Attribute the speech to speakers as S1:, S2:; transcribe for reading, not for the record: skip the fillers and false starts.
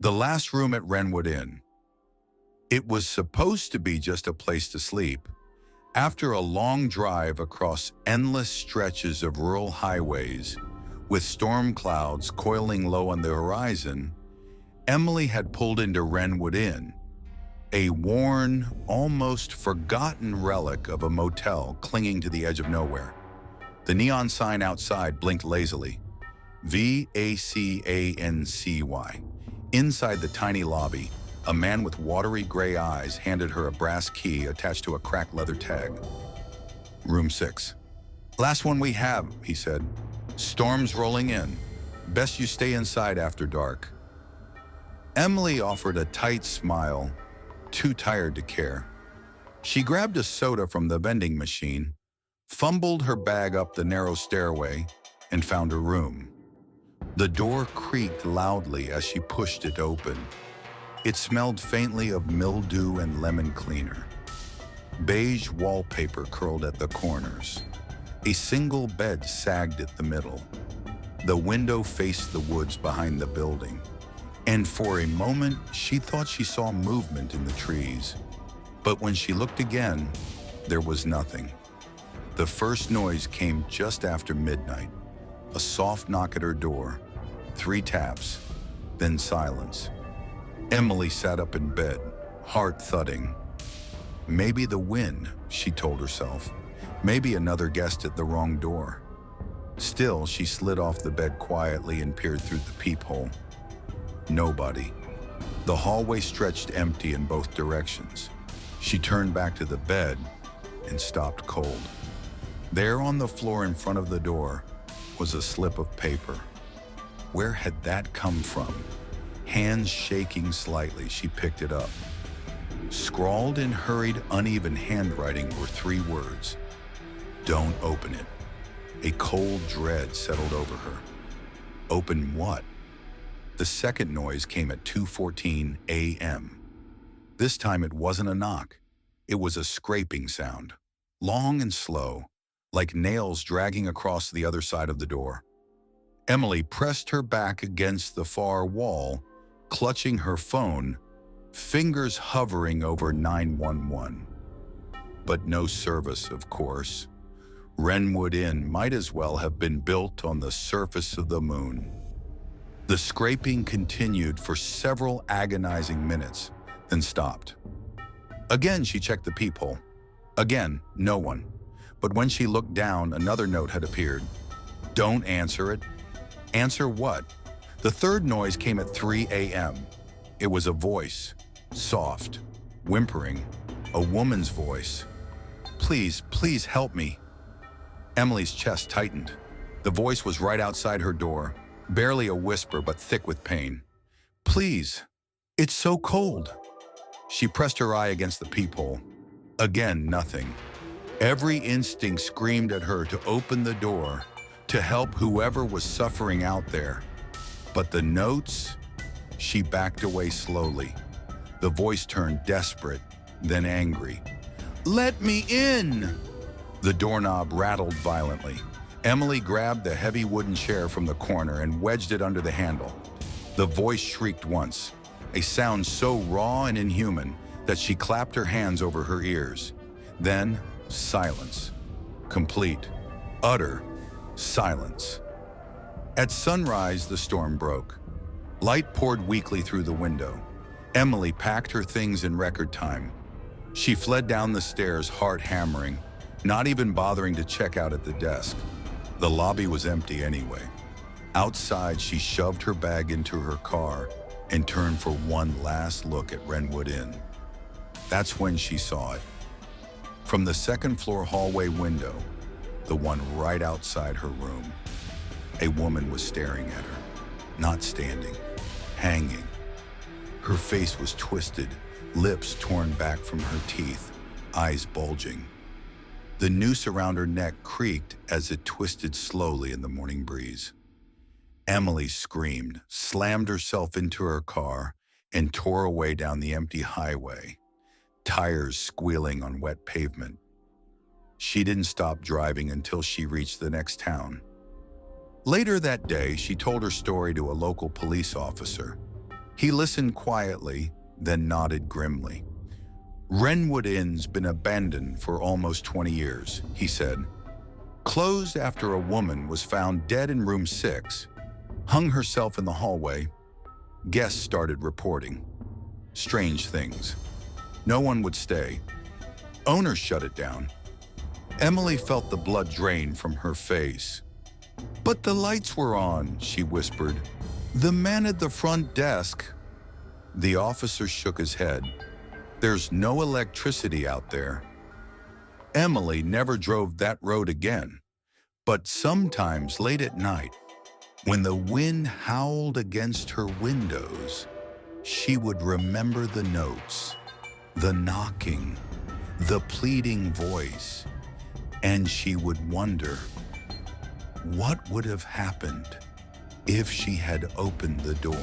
S1: The last room at Wrenwood Inn. It was supposed to be just a place to sleep. After a long drive across endless stretches of rural highways, with storm clouds coiling low on the horizon, Emily had pulled into Wrenwood Inn, a worn, almost forgotten relic of a motel clinging to the edge of nowhere. The neon sign outside blinked lazily. VACANCY. Inside the tiny lobby, a man with watery gray eyes handed her a brass key attached to a cracked leather tag. Room 6. "Last one we have," he said. "Storm's rolling in. Best you stay inside after dark." Emily offered a tight smile, too tired to care. She grabbed a soda from the vending machine, fumbled her bag up the narrow stairway, and found her room. The door creaked loudly as she pushed it open. It smelled faintly of mildew and lemon cleaner. Beige wallpaper curled at the corners. A single bed sagged at the middle. The window faced the woods behind the building, and for a moment she thought she saw movement in the trees. But when she looked again, there was nothing. The first noise came just after midnight. A soft knock at her door, 3 taps, then silence. Emily sat up in bed, heart thudding. Maybe the wind, she told herself. Maybe another guest at the wrong door. Still, she slid off the bed quietly and peered through the peephole. Nobody. The hallway stretched empty in both directions. She turned back to the bed and stopped cold. There on the floor in front of the door was a slip of paper. Where had that come from? Hands shaking slightly, she picked it up. Scrawled in hurried, uneven handwriting were 3 words. "Don't open it." A cold dread settled over her. Open what? The second noise came at 2:14 a.m. This time it wasn't a knock. It was a scraping sound, long and slow, like nails dragging across the other side of the door. Emily pressed her back against the far wall, clutching her phone, fingers hovering over 911. But no service, of course. Wrenwood Inn might as well have been built on the surface of the moon. The scraping continued for several agonizing minutes, then stopped. Again, she checked the peephole. Again, no one. But when she looked down, another note had appeared. "Don't answer it." Answer what? The third noise came at 3 a.m. It was a voice, soft, whimpering, a woman's voice. "Please, please help me." Emily's chest tightened. The voice was right outside her door, barely a whisper but thick with pain. "Please, it's so cold." She pressed her eye against the peephole. Again, nothing. Every instinct screamed at her to open the door, to help whoever was suffering out there. But the notes? She backed away slowly. The voice turned desperate, then angry. "Let me in!" The doorknob rattled violently. Emily grabbed the heavy wooden chair from the corner and wedged it under the handle. The voice shrieked once, a sound so raw and inhuman that she clapped her hands over her ears. Then, silence. Complete, utter silence. At sunrise, the storm broke. Light poured weakly through the window. Emily packed her things in record time. She fled down the stairs, heart hammering, not even bothering to check out at the desk. The lobby was empty anyway. Outside, she shoved her bag into her car and turned for one last look at Wrenwood Inn. That's when she saw it. From the second-floor hallway window, the one right outside her room, a woman was staring at her, not standing, hanging. Her face was twisted, lips torn back from her teeth, eyes bulging. The noose around her neck creaked as it twisted slowly in the morning breeze. Emily screamed, slammed herself into her car, and tore away down the empty highway, tires squealing on wet pavement. She didn't stop driving until she reached the next town. Later that day, she told her story to a local police officer. He listened quietly, then nodded grimly. Wrenwood Inn's been abandoned for almost 20 years, he said. Closed after a woman was found dead in room 6, hung herself in the hallway. Guests started reporting. Strange things. No one would stay. Owners shut it down. Emily felt the blood drain from her face. But the lights were on, she whispered. The man at the front desk. The officer shook his head. There's no electricity out there. Emily never drove that road again. But sometimes late at night, when the wind howled against her windows, she would remember the notes, the knocking, the pleading voice, and she would wonder, what would have happened if she had opened the door?